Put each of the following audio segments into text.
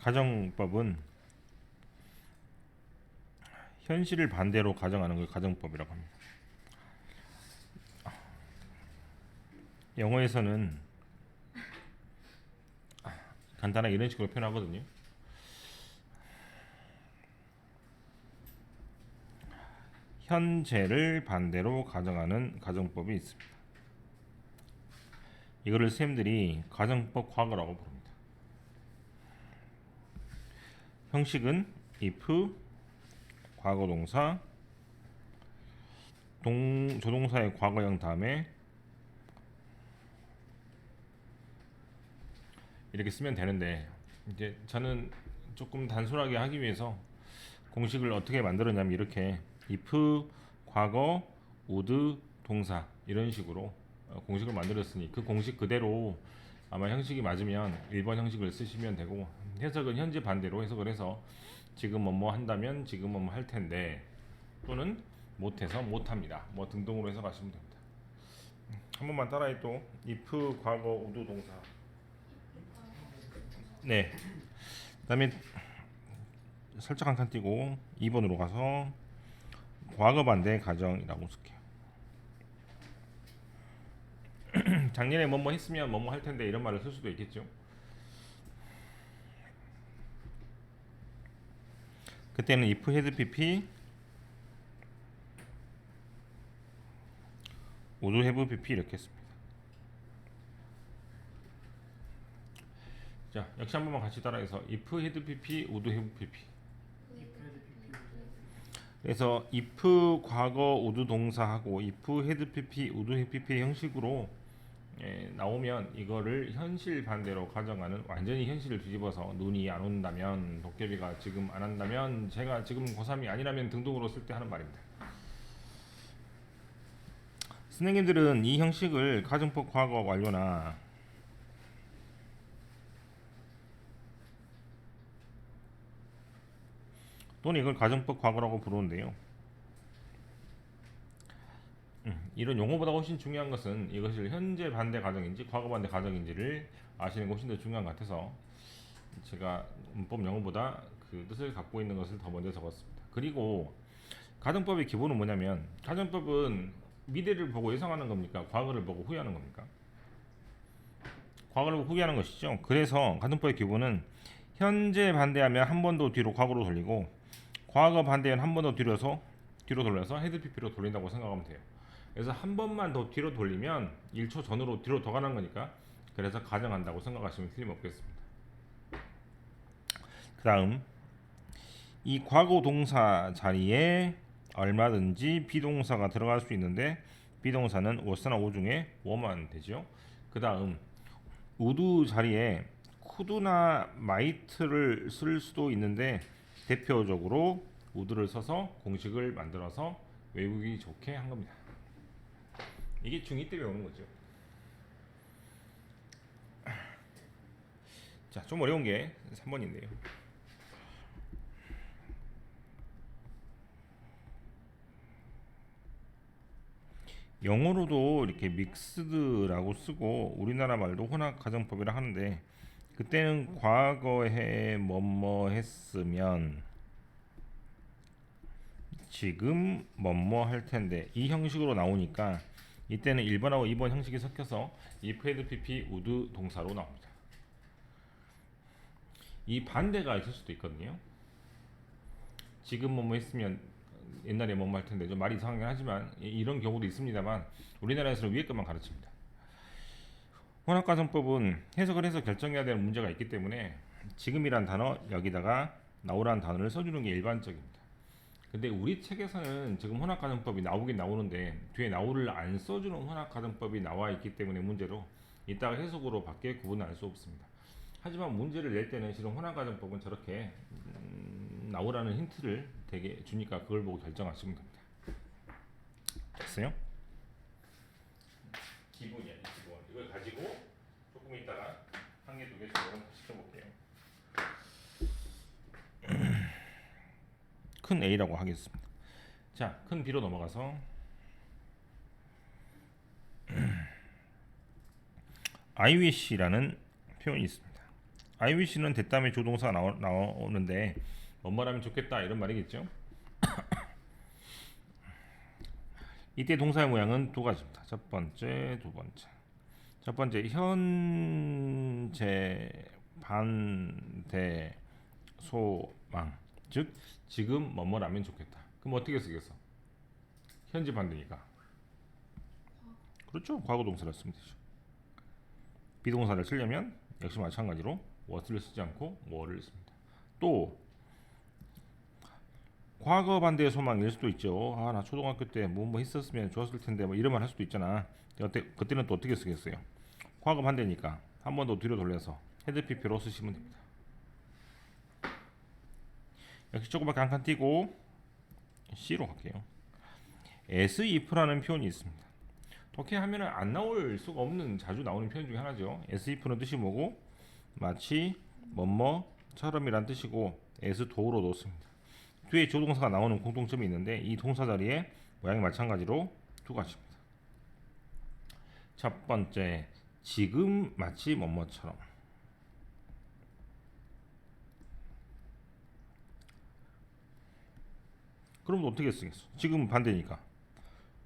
가정법은 현실을 반대로 가정하는 걸 가정법이라고 합니다. 영어에서는 간단하게 이런 식으로 표현하거든요. 현재를 반대로 가정하는 가정법이 있습니다. 이거를 쌤들이 가정법 과거라고 부릅니다. 형식은 if 과거 동사 조동사의 과거형 다음에 이렇게 쓰면 되는데, 이제 저는 조금 단순하게 하기 위해서 공식을 어떻게 만들었냐면 이렇게 if 과거 would 동사 이런 식으로 공식을 만들었으니 그 공식 그대로 아마 형식이 맞으면 1번 형식을 쓰시면 되고, 해석은 현재 반대로 해석을 해서 지금 뭐뭐 한다면 지금 뭐뭐 할 텐데, 또는 못해서 못합니다 뭐 등등으로 해석하시면 됩니다. 한 번만 따라해. 또 if 과거 would 동사. 네, 그 다음에 살짝 한 칸 띄고 2번으로 가서 과거 반대 가정이라고 쓸게요. 작년에 뭐뭐 했으면 뭐뭐 할 텐데 이런 말을 쓸 수도 있겠죠. 그때는 if had pp would have pp 이렇게 했습니다. 자, 역시 한 번만 같이 따라해서 if had pp would have pp. 그래서 if 과거 would 동사하고 if had pp would have pp의 형식으로 나오면 이거를 현실 반대로 가정하는, 완전히 현실을 뒤집어서 눈이 안 온다면, 도깨비가 지금 안 한다면, 제가 지금 고3이 아니라면 등등으로 쓸 때 하는 말입니다. 선생님들은 이 형식을 가정법 과거 완료나 또는 이걸 가정법 과거라고 부르는데요. 이런 용어보다 훨씬 중요한 것은 이것을 현재 반대 가정인지 과거 반대 가정인지를 아시는 것이 훨씬 더 중요한 것 같아서 제가 문법 영어보다 그 뜻을 갖고 있는 것을 더 먼저 적었습니다. 그리고 가정법의 기본은 뭐냐면, 가정법은 미래를 보고 예상하는 겁니까? 과거를 보고 후회하는 겁니까? 과거를 보고 후회하는 것이죠. 그래서 가정법의 기본은 현재 반대하면 한 번 더 뒤로 과거로 돌리고, 과거 반대하면 한 번 더 뒤로 돌려서 헤드 PP로 돌린다고 생각하면 돼요. 그래서 한 번만 더 뒤로 돌리면 1초 전으로 뒤로 더 가는 거니까, 그래서 가정한다고 생각하시면 틀림없겠습니다. 그 다음, 이 과거 동사 자리에 얼마든지 비동사가 들어갈 수 있는데, 비동사는 was나 was 중에 was만 되죠. 그 다음, would 자리에 could나 might를 쓸 수도 있는데, 대표적으로 would를 써서 공식을 만들어서 외우기 좋게 한 겁니다. 이게 중2 때 배우는 거죠. 자, 좀 어려운 게 3번인데요. 영어로도 이렇게 믹스드라고 쓰고 우리나라 말도 혼합 가정법이라 하는데, 그때는 과거에 뭐뭐 했으면 지금 뭐뭐 할 텐데 이 형식으로 나오니까, 이때는 1번하고 2번 형식이 섞여서 if had pp would 동사로 나옵니다. 이 반대가 있을 수도 있거든요. 지금 뭐뭐 했으면 옛날에 뭐뭐 할 텐데, 좀 말이 이상하긴 하지만 이런 경우도 있습니다만 우리나라에서는 위에 것만 가르칩니다. 혼합가정법은 해석을 해서 결정해야 되는 문제가 있기 때문에 지금이란 단어 여기다가 나오라는 단어를 써주는 게 일반적입니다. 근데 우리 책에서는 지금 혼합가정법이 나오긴 나오는데 뒤에 나오를 안 써주는 혼합가정법이 나와 있기 때문에 문제로 이따가 해석으로 밖에 구분할 수 없습니다. 하지만 문제를 낼 때는 실은 혼합가정법은 저렇게 나오라는 힌트를 되게 주니까 그걸 보고 결정하시면 됩니다. 됐어요? 기본이야, 기본. 이걸 가지고 조금 있다가 한 개, 두 개 정도 시켜볼게요. 큰 A라고 하겠습니다. 자, 큰 B로 넘어가서 I wish라는 표현이 있습니다. I wish는 됐다음에 조동사가 나오는데 뭐뭐라면 좋겠다 이런 말이겠죠. 이때 동사의 모양은 두 가지입니다. 첫 번째, 두 번째. 첫 번째 현재 반대 소망, 즉 지금 뭐뭐라면 좋겠다. 그럼 어떻게 쓰겠어? 현재 반대니까. 그렇죠. 과거 동사를 쓰면 되죠. 비동사를 쓰려면 역시 마찬가지로 what을 쓰지 않고 뭐를 씁니다. 또 과거 반대의 소망일 수도 있죠. 아, 나 초등학교 때 뭐 했었으면 좋았을 텐데 뭐 이런 말 할 수도 있잖아. 그때는 또 어떻게 쓰겠어요? 과거 반대니까 한 번 더 뒤로 돌려서 헤드 PP로 쓰시면 됩니다. 역시 조금밖에 한 칸 띄고 C로 갈게요. as if라는 표현이 있습니다. 어떻게 하면은 안 나올 수가 없는 자주 나오는 표현 중에 하나죠. as if는 뜻이 뭐고 마치 뭐뭐처럼이란 뜻이고 as do로 놓습니다. 뒤에 조동사가 나오는 공통점이 있는데 이 동사 자리에 모양이 마찬가지로 두 가지입니다. 첫 번째, 지금 마치 뭐뭐처럼. 그럼 어떻게 쓰겠어? 지금은 반대니까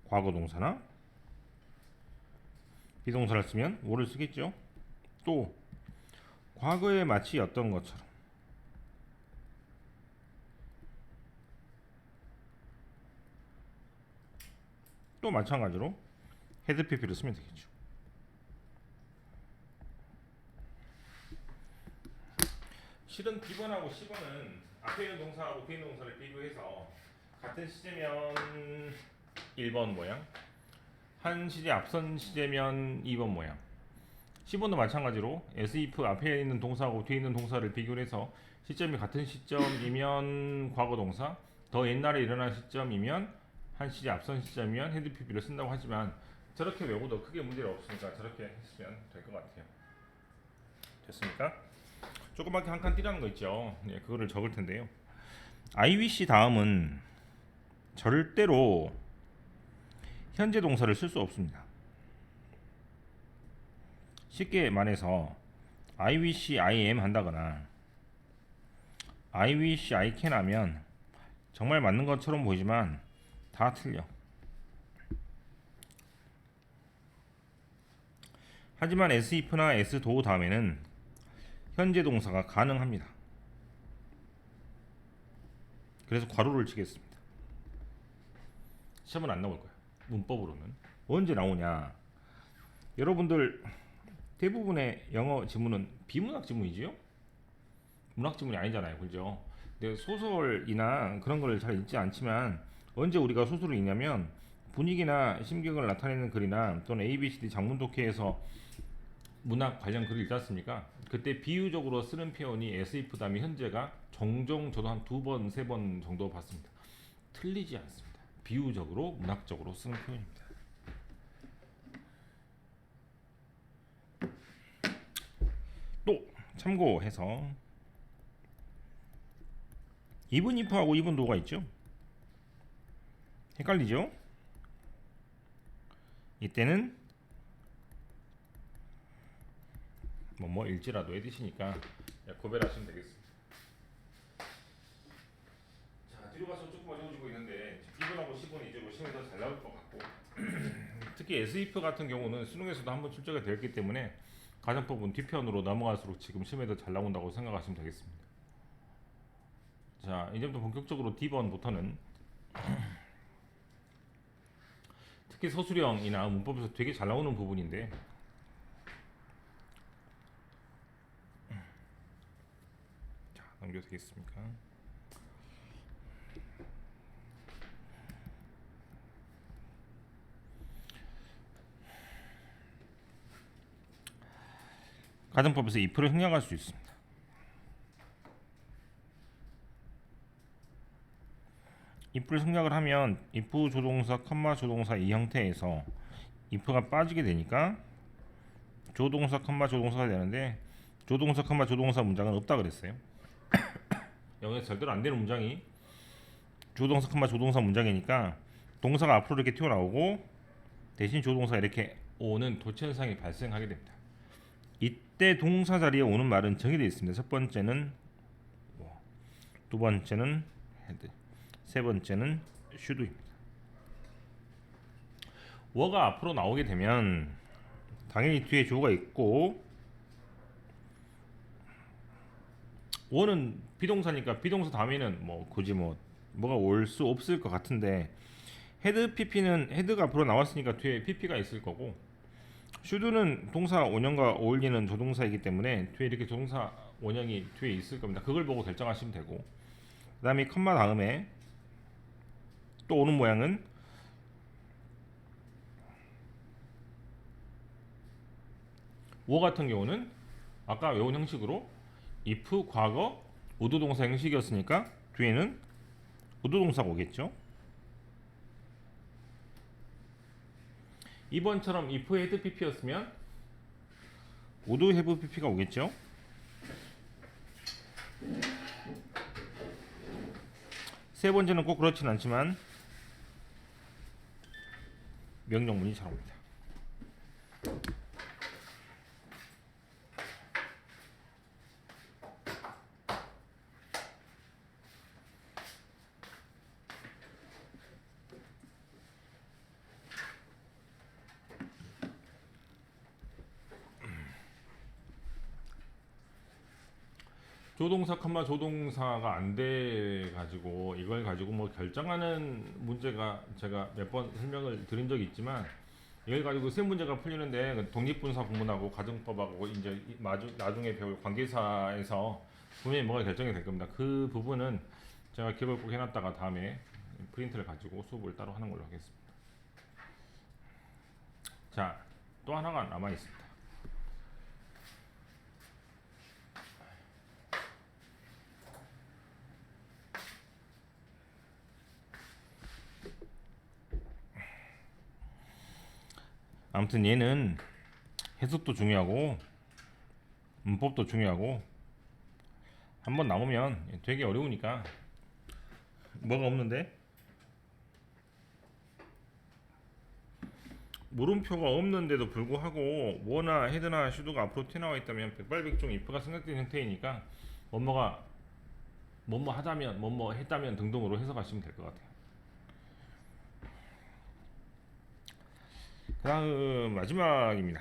과거 동사나 비동사를 쓰면 뭐를 쓰겠죠? 또 과거에 마치 어떤 것처럼. 또 마찬가지로 헤드 PP를 쓰면 되겠죠. 실은 B번하고 C번은 앞에 있는 동사하고 뒤에 있는 동사를 비교해서 같은 시제면 1번 모양, 한 시제 앞선 시제면 2번 모양. C번도 마찬가지로 as if 앞에 있는 동사하고 뒤에 있는 동사를 비교해서 시점이 같은 시점이면 과거 동사, 더 옛날에 일어난 시점이면 한 시제 앞선 시점이면 헤드 PP를 쓴다고 하지만 저렇게 외워도 크게 문제가 없으니까 저렇게 했으면 될 것 같아요. 됐습니까? 조그맣게 한 칸 띄라는 거 있죠. 네, 그거를 적을 텐데요. I wish 다음은 절대로 현재 동사를 쓸 수 없습니다. 쉽게 말해서 I wish I am 한다거나 I wish I can 하면 정말 맞는 것처럼 보이지만 다 틀려. 하지만 as if나 as do 다음에는 현재 동사가 가능합니다. 그래서 괄호를 치겠습니다. 시험은 안 나올 거야. 문법으로는. 언제 나오냐? 여러분들 대부분의 영어 지문은 비문학 지문이지요? 문학 지문이 아니잖아요. 그죠? 근데 소설이나 그런 걸 잘 읽지 않지만 언제 우리가 소설을 읽냐면 분위기나 심경을 나타내는 글이나 또는 ABCD 장문 독해에서 문학 관련 글을 읽지 않습니까? 그때 비유적으로 쓰는 표현이 as if 다음에 현재가 종종 저도 한 2번, 3번 정도 봤습니다. 틀리지 않습니다. 비유적으로 문학적으로 쓰는 표현입니다. 또 참고해서 even if하고 even do가 있죠. 헷갈리죠? 이때는 뭐 일지라도 해두시니까 고별하시면 되겠습니다. 자, 뒤로 가서 조금 어려워지고 있는데 B번하고 C번 이쪽으로 시험이 더 잘 나올 것 같고 특히 SIF 같은 경우는 수능에서도 한번 출제가 되었기 때문에 가정법은 뒤편으로 넘어갈수록 지금 시험에 더 잘 나온다고 생각하시면 되겠습니다. 자, 이제부터 본격적으로 D번부터는 특히 서술형이나 문법에서 되게 잘 나오는 부분인데 자, 넘겨도 되겠습니까? 가정법에서 if를 생략할 수 있습니다. if를 생략을 하면 if 조동사, 컴마 조동사 이 형태에서 if가 빠지게 되니까 조동사, 컴마 조동사가 되는데 조동사, 컴마 조동사 문장은 없다 그랬어요. 영어에서 절대로 안 되는 문장이 조동사, 컴마 조동사 문장이니까 동사가 앞으로 이렇게 튀어나오고 대신 조동사가 이렇게 오는 도체현상이 발생하게 됩니다. 이때 동사 자리에 오는 말은 정해져 있습니다. 첫 번째는 두 번째는 had, 세 번째는 should입니다. were 앞으로 나오게 되면 당연히 뒤에 주어가 있고 were는 비동사니까 비동사 다음에는 뭐 굳이 뭐가 올 수 없을 것 같은데 had pp는 had가 앞으로 나왔으니까 뒤에 pp가 있을 거고 should는 동사 원형과 어울리는 조동사이기 때문에 뒤에 이렇게 조동사 원형이 뒤에 있을 겁니다. 그걸 보고 결정하시면 되고 그 다음에 컴마 다음에 또 오는 모양은 were 같은 경우는 아까 외운 형식으로 if 과거 우도 동사 형식이었으니까 뒤에는 우도 동사가 오겠죠. 2번처럼 if had pp였으면 would have pp가 오겠죠. 세 번째는 꼭 그렇진 않지만 명령문이 잘 옵니다. 조동사 컴마 조동사가 안 돼 가지고 이걸 가지고 뭐 결정하는 문제가 제가 몇 번 설명을 드린 적이 있지만 이걸 가지고 세 문제가 풀리는데 독립분사 구문하고 가정법하고 이제 나중에 배울 관계사에서 분명히 뭐가 결정이 될 겁니다. 그 부분은 제가 기록을 꼭 해놨다가 다음에 프린트를 가지고 수업을 따로 하는 걸로 하겠습니다. 자, 또 하나가 남아 있습니다. 아무튼 얘는 해석도 중요하고 문법도 중요하고 한번 나오면 되게 어려우니까 뭐가 없는데 물음표가 없는데도 불구하고 뭐나 헤드나 슈도가 앞으로 튀어나와 있다면 백발백중 if가 생각된 형태이니까 뭐뭐가 뭐뭐 하다면 뭐뭐 했다면 등등으로 해석하시면 될 것 같아요. 그 다음 마지막입니다.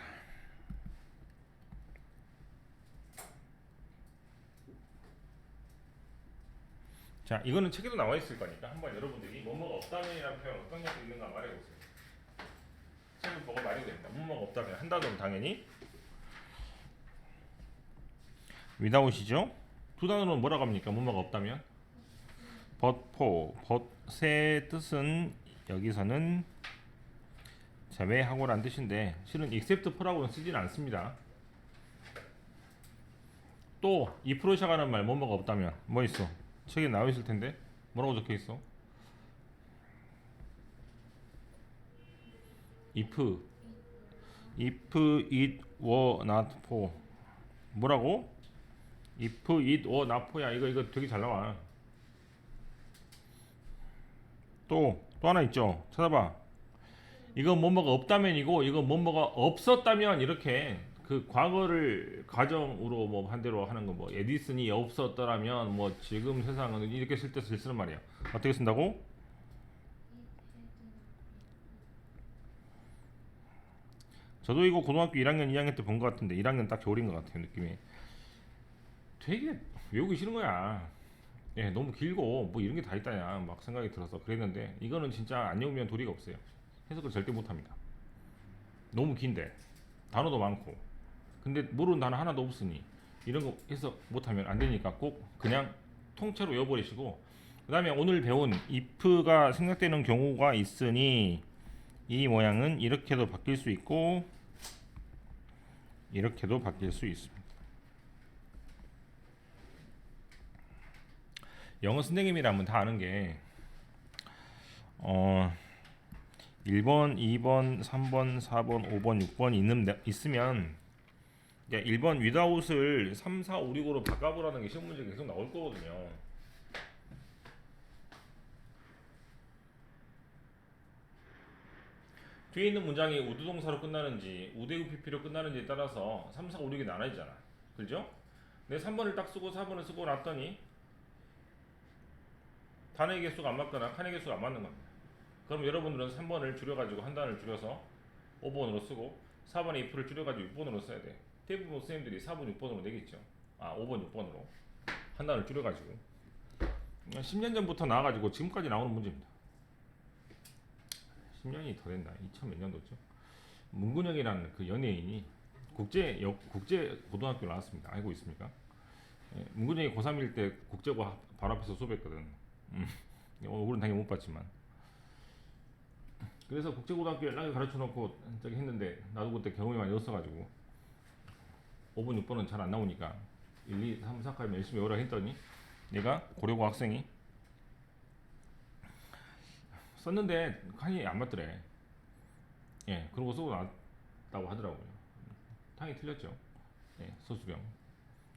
자, 이거는 책에도 나와 있을 거니까 한번 여러분들이 뭐뭐가 없다면이라는 표현 어떤 게 있는가 말해보세요. 책을 보고 말해도 됩니다. 뭐뭐가 없다면 한다면 당연히 without이죠. 두 단어는 뭐라고 합니까? 뭐뭐가 없다면 but for, but의 뜻은 여기서는 제외하고란 뜻인데 실은 except for라고는 쓰진 않습니다. 또 2% 시작하는 말 뭐뭐가 없다면 뭐 있어? 책에 나와 있을 텐데 뭐라고 적혀 있어? if it were not for 뭐라고? if it were not for야. 이거 되게 잘 나와. 또 하나 있죠. 찾아봐. 이거 뭐뭐가 없다면이고 이거 뭐뭐가 없었다면 이렇게 그 과거를 가정으로 뭐 반대로 하는 거 뭐 에디슨이 없었더라면 뭐 지금 세상은 이렇게 쓸 때 쓰는 말이야. 어떻게 쓴다고? 저도 이거 고등학교 1학년 2학년 때 본 것 같은데 1학년 딱 겨울인 것 같아요. 느낌이 되게 외우기 싫은 거야. 예, 너무 길고 뭐 이런 게 다 있다냐 막 생각이 들어서 그랬는데 이거는 진짜 안 외우면 도리가 없어요. 해석을 절대 못합니다. 너무 긴데 단어도 많고 근데 모르는 단어 하나도 없으니 이런 거 해석 못하면 안 되니까 꼭 그냥 통째로 외워버리시고 그 다음에 오늘 배운 if가 생략되는 경우가 있으니 이 모양은 이렇게도 바뀔 수 있고 이렇게도 바뀔 수 있습니다. 영어 선생님이라면 다 아는 게 1번, 2번, 3번, 4번, 5번, 6번 있으면 1번 without을 3, 4, 5, 6으로 바꿔보라는 게 시험 문제 계속 나올 거거든요. 뒤에 있는 문장이 우드 동사로 끝나는지 우대우 PP로 끝나는지에 따라서 3, 4, 5, 6이 나눠지잖아. 그죠? 내 3번을 딱 쓰고 4번을 쓰고 놨더니 단어의 개수가 안 맞거나 칸의 개수가 안 맞는 겁니다. 그럼 여러분들은 3번을 줄여가지고 한 단어를 줄여서 5번으로 쓰고 4번의 if를 줄여가지고 6번으로 써야 돼. 대부분 선생님들이 4번, 6번으로 내겠죠. 5번, 6번으로 한 단어를 줄여가지고 10년 전부터 나와가지고 지금까지 나오는 문제입니다. 10년이 더 된다. 2000 몇 년도죠. 문근영이라는 그 연예인이 국제 고등학교 나왔습니다. 알고 있습니까? 예, 문근영이 고3일 때 국제고 바로 앞에서 수업했거든. 얼굴은 당연히 못 봤지만. 그래서 국제고등학교 연락을 가르쳐 놓고 저기 했는데 나도 그때 경험이 많이 없어가지고 5번, 6번은 잘 안 나오니까 1, 2, 3, 4까지 열심히 외우라 했더니 내가 고려고 학생이 썼는데 칸이 안 맞더래. 예, 그러고 쓰고 나왔다고 하더라고요. 당연히 틀렸죠. 네, 서술형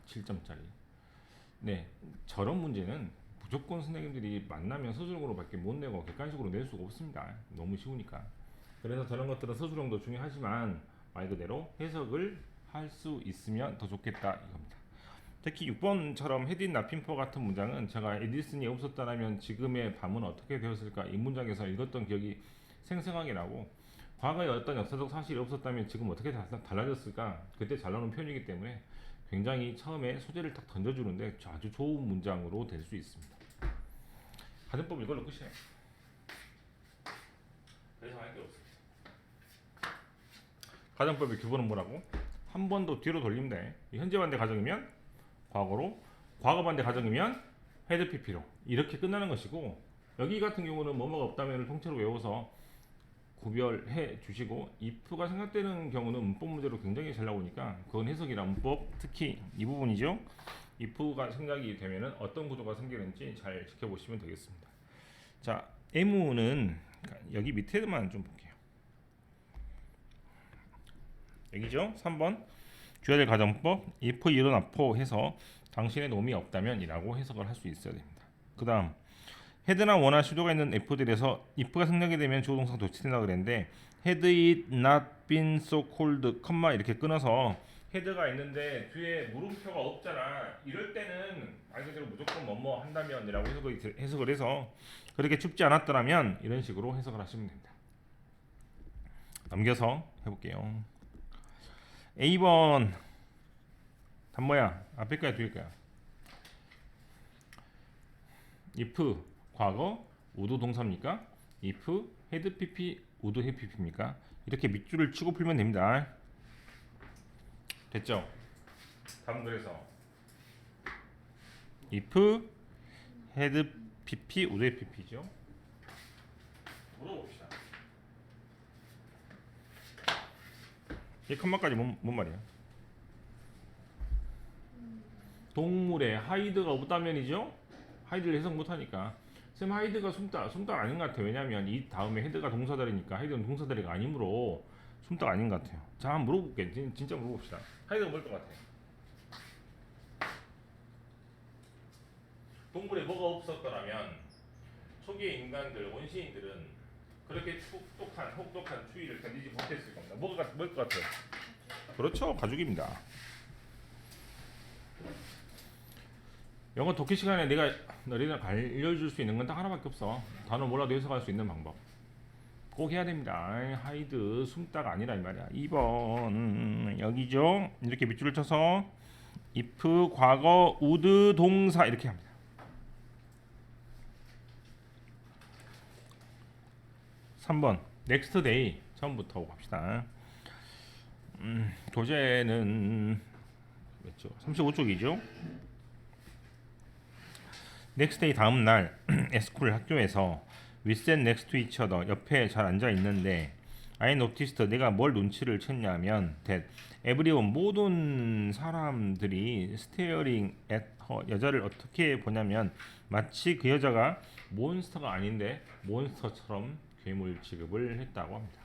7점짜리. 네, 저런 문제는 무조건 선생님들이 만나면 서술형으로밖에 못 내고 객관식으로 낼 수가 없습니다. 너무 쉬우니까. 그래서 저런 것들은 서술형도 중요하지만 말 그대로 해석을 할 수 있으면 더 좋겠다 이겁니다. 특히 6번처럼 헤딘 나핀포 같은 문장은 제가 에디슨이 없었다면 지금의 밤은 어떻게 되었을까 이 문장에서 읽었던 기억이 생생하게 나고 과거에 어떤 역사적 사실이 없었다면 지금 어떻게 달라졌을까 그때 잘 나오는 표현이기 때문에 굉장히 처음에 소재를 딱 던져주는데 아주 좋은 문장으로 될 수 있습니다. 가정법 이걸로 끝이에요. 그래서 할 게 없습니다. 가정법의 기본은 뭐라고? 한 번 더 뒤로 돌리면 돼. 현재 반대 가정이면 과거로, 과거 반대 가정이면 헤드 PP로 이렇게 끝나는 것이고 여기 같은 경우는 뭐뭐가 없다면을 통째로 외워서 구별해 주시고 if가 생각되는 경우는 문법 문제로 굉장히 잘 나오니까 그건 해석이랑 문법 특히 이 부분이죠. if가 생각이 되면은 어떤 구조가 생기는지 잘 지켜보시면 되겠습니다. 자, M은 여기 밑에만 좀 볼게요. 여기죠. 3번 줘야 될 가정법 if 이론 앞포 해서 당신의 놈이 없다면 이라고 해석을 할 수 있어야 됩니다. 그 다음 헤드나 원화 시도가 있는 F들에서 if가 생략이 되면 주어 동사가 도치된다 그랬는데 had it not been so cold, 컴마 이렇게 끊어서 헤드가 있는데 뒤에 물음표가 없잖아. 이럴 때는 말 그대로 무조건 뭐뭐 한다면이라고 해석을 해서 그렇게 춥지 않았더라면 이런 식으로 해석을 하시면 됩니다. 넘겨서 해볼게요. A번 답 뭐야? 앞에 거야 뒤에 거야? if 과거 우드 동사입니까? if had pp would have pp입니까? 이렇게 밑줄을 치고 풀면 됩니다. 됐죠? 답은 그래서 if had pp would have pp죠. 물어봅시다. 이 컴마까지 뭔 말이야? 동물에 하이드가 없다면이죠? 하이드를 해석 못하니까 쌤 하이드가 숨딱 아닌 것 같아요. 왜냐면 이 다음에 헤드가 동사다리니까 하이드는 동사다리가 아니므로 숨딱 아닌 것 같아요. 자, 한번 물어볼게. 진짜 물어봅시다. 하이드가 뭘 것 같아요? 동물에 뭐가 없었더라면 초기의 인간들, 원시인들은 그렇게 혹독한 추위를 견디지 못했을 겁니다. 뭘 것 같아요? 그렇죠, 가죽입니다. 영어 독해 시간에 내가 너희들 알려줄 수 있는 건 딱 하나밖에 없어. 단어 몰라도 해석할 수 있는 방법. 꼭 해야 됩니다. 하이드 숨딱 아니라 이 말이야. 2번 여기죠. 이렇게 밑줄을 쳐서 if 과거 would 동사 이렇게 합니다. 3번 next day 처음부터 갑시다. 교재는 몇죠? 35쪽이죠. next day 다음 날 에스쿨 학교에서 we sat next to each other 옆에 잘 앉아 있는데 I noticed 내가 뭘 눈치를 챘냐면 that everyone 모든 사람들이 staring at her 여자를 어떻게 보냐면 마치 그 여자가 몬스터가 아닌데 몬스터처럼 괴물 취급을 했다고 합니다.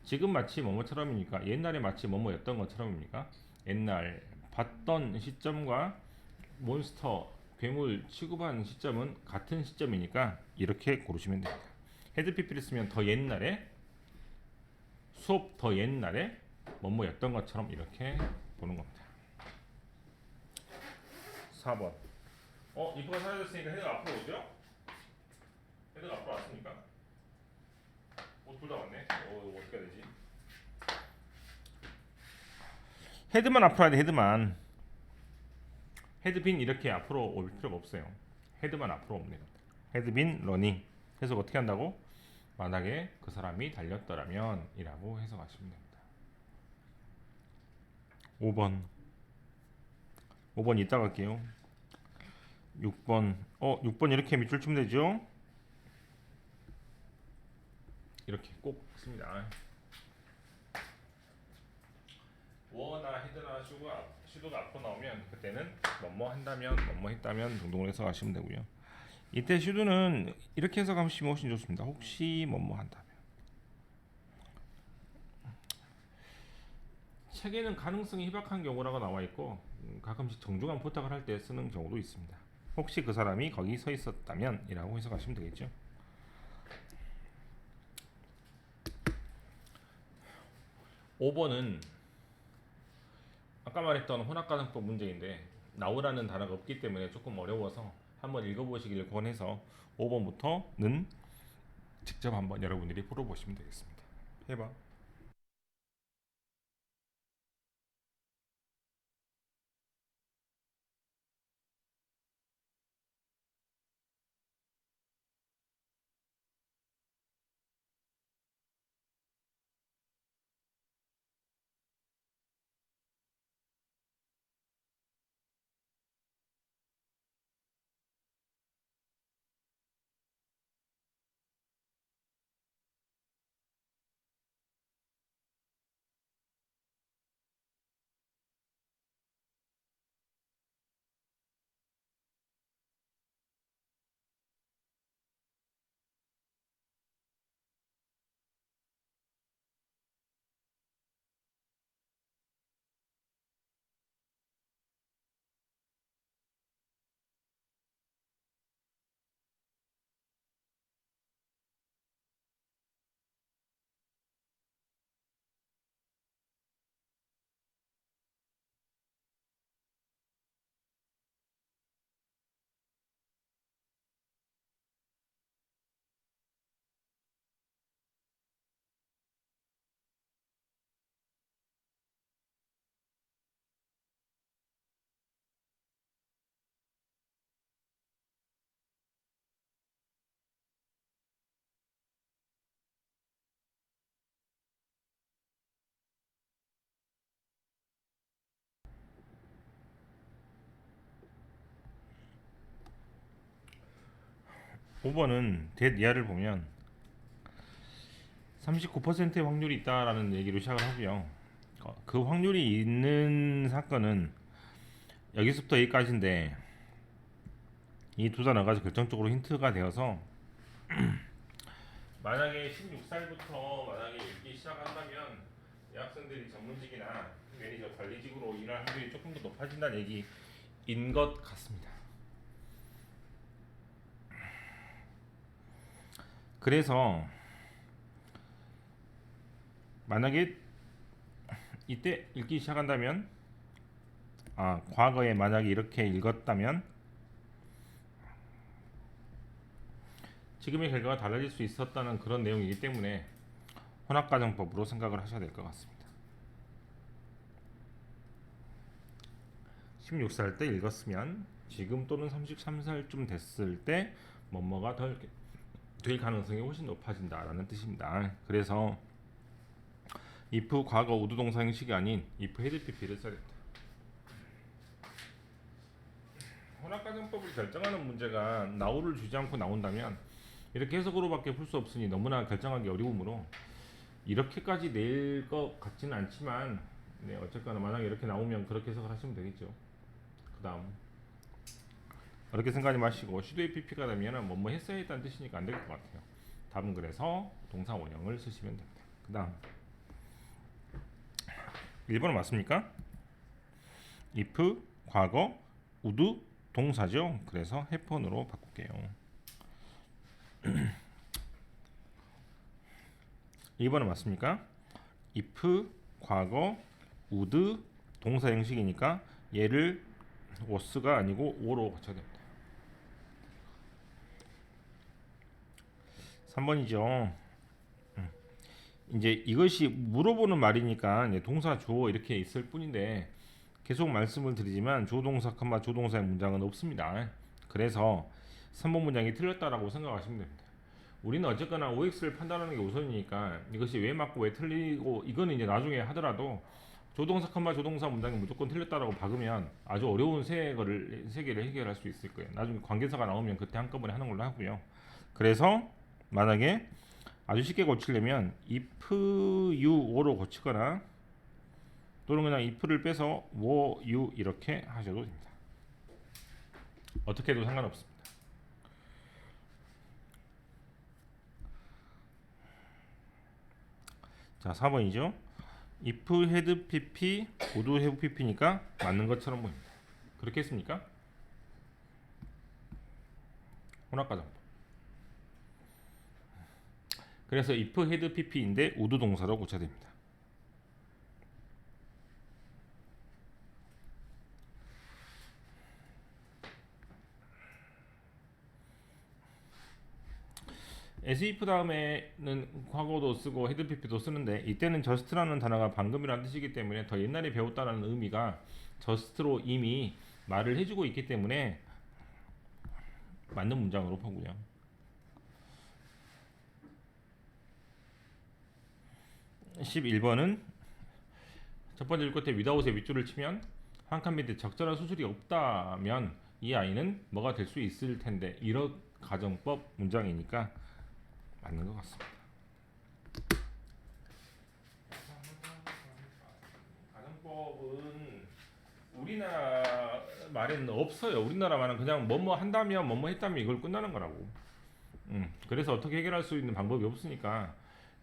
지금 마치 뭐뭐처럼이니까 옛날에 마치 뭐뭐였던 것처럼입니까? 옛날 봤던 시점과 몬스터 괴물 취급한 시점은 같은 시점이니까 이렇게 고르시면 됩니다. 헤드 PP를 쓰면 더 옛날에 수업 더 옛날에 뭐뭐였던 것처럼 이렇게 보는 겁니다. 4번. if가 사라졌으니까 헤드가 앞으로 오죠? 헤드가 앞으로 왔습니까? 둘 다 왔네. 이거 어떻게 해야 되지? 헤드만 앞으로 와야 돼. 헤드만. 헤드빈 이렇게 앞으로 올 필요가 없어요. 헤드만 앞으로 옵니다. 헤드빈 러닝. 해석 어떻게 한다고? 만약에 그 사람이 달렸더라면 이라고 해석하시면 됩니다. 5번. 5번 이따 갈게요. 6번. 6번 이렇게 밑줄 치면 되죠? 이렇게 꼭 씁니다. 워나 헤드나 슈도가 앞으로 나오면 그때는 뭐뭐 한다면 뭐뭐 했다면 등등을 해석하시면 되고요. 이때 슈도는 이렇게 해석하시면 훨씬 좋습니다. 혹시 뭐뭐 한다면. 책에는 가능성이 희박한 경우라고 나와 있고 가끔씩 정중한 부탁을 할 때 쓰는 경우도 있습니다. 혹시 그 사람이 거기 서 있었다면 이라고 해석하시면 되겠죠. 5번은 아까 말했던 혼합가정법 문제인데 나오라는 단어가 없기 때문에 조금 어려워서 한번 읽어보시길 권해서 5번부터는 직접 한번 여러분들이 풀어보시면 되겠습니다. 해봐. 5번은 대 이하를 보면 39%의 확률이 있다라는 얘기로 시작을 하고요. 그 확률이 있는 사건은 여기서부터 여기까지인데 이 두 단어가 결정적으로 힌트가 되어서 만약에 16살부터 만약에 읽기 시작한다면 대학생들이 전문직이나 매니저 관리직으로 일할 확률이 조금 더 높아진다는 얘기인 것 같습니다. 그래서 만약에 이때 읽기 시작한다면 과거에 만약에 이렇게 읽었다면 지금의 결과가 달라질 수 있었다는 그런 내용이기 때문에 혼합가정법으로 생각을 하셔야 될 것 같습니다. 16살 때 읽었으면 지금 또는 33살쯤 됐을 때 뭐뭐가 될 가능성이 훨씬 높아진다라는 뜻입니다. 그래서 if 과거 우두동사 형식이 아닌 if 헤드 PP를 써야 됩니다. 혼합가정법을 결정하는 문제가 나우를 주지 않고 나온다면 이렇게 해석으로밖에 풀 수 없으니 너무나 결정하기 어려우므로 이렇게까지 낼 것 같지는 않지만 어쨌거나 만약에 이렇게 나오면 그렇게 해석을 하시면 되겠죠. 그 다음 그렇게 생각하지 마시고 슈도의 PP가 되면 뭐뭐 했어야 했다는 뜻이니까 안 될 것 같아요. 답은 그래서 동사 원형을 쓰시면 됩니다. 그 다음 1번은 맞습니까? if 과거 would 동사죠. 그래서 happen으로 바꿀게요. 2번은 맞습니까? if 과거 would 동사 형식이니까 얘를 was가 아니고 wo로 고쳐야 됩니다. 3번이죠. 이제 이것이 물어보는 말이니까 이제 동사 주어 이렇게 있을 뿐인데 계속 말씀을 드리지만 조동사, 조동사의 문장은 없습니다. 그래서 3번 문장이 틀렸다라고 생각하시면 됩니다. 우리는 어쨌거나 OX를 판단하는 게 우선이니까 이것이 왜 맞고 왜 틀리고 이거는 이제 나중에 하더라도 조동사, 조동사 문장이 무조건 틀렸다라고 박으면 아주 어려운 세 개를 해결할 수 있을 거예요. 나중에 관계사가 나오면 그때 한꺼번에 하는 걸로 하고요. 그래서 만약에 아주 쉽게 고치려면 if you were로 고치거나 또는 그냥 if를 빼서 were you 이렇게 하셔도 됩니다. 어떻게 해도 상관없습니다. 자, 4번이죠. if had pp, would have pp니까 맞는 것처럼 보입니다. 그렇게 했습니까? 혼합과정. 그래서 if had pp인데 would 동사로 고쳐야 됩니다. as if 다음에는 과거도 쓰고 had pp도 쓰는데 이때는 just라는 단어가 방금이라는 뜻이기 때문에 더 옛날에 배웠다는 의미가 just로 이미 말을 해주고 있기 때문에 맞는 문장으로 보고요. 11번은 첫 번째 줄 끝에 without에 윗줄을 치면 한 칸 밑에 적절한 수술이 없다면 이 아이는 뭐가 될 수 있을 텐데 이런 가정법 문장이니까 맞는 것 같습니다. 가정법은 우리나라 말에는 없어요. 우리나라 말은 그냥 뭐뭐 한다면 뭐뭐 했다면 이걸 끝나는 거라고. 그래서 어떻게 해결할 수 있는 방법이 없으니까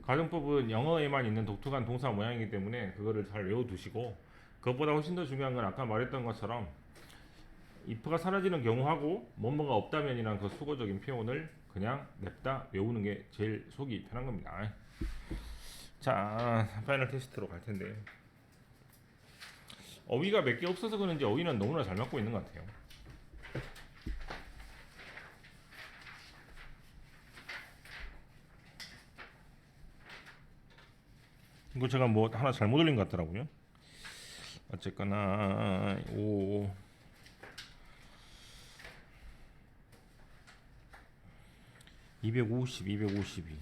가정법은 영어에만 있는 독특한 동사 모양이기 때문에 그거를 잘 외워두시고 그것보다 훨씬 더 중요한 건 아까 말했던 것처럼 if가 사라지는 경우하고 뭐뭐가 없다면이란 그 수거적인 표현을 그냥 냅다 외우는 게 제일 속이 편한 겁니다. 자, 파이널 테스트로 갈 텐데 어휘가 몇 개 없어서 그런지 어휘는 너무나 잘 맞고 있는 것 같아요. 이거 제가 뭐 하나 잘못 올린 것 같더라고요. 어쨌거나 250, 252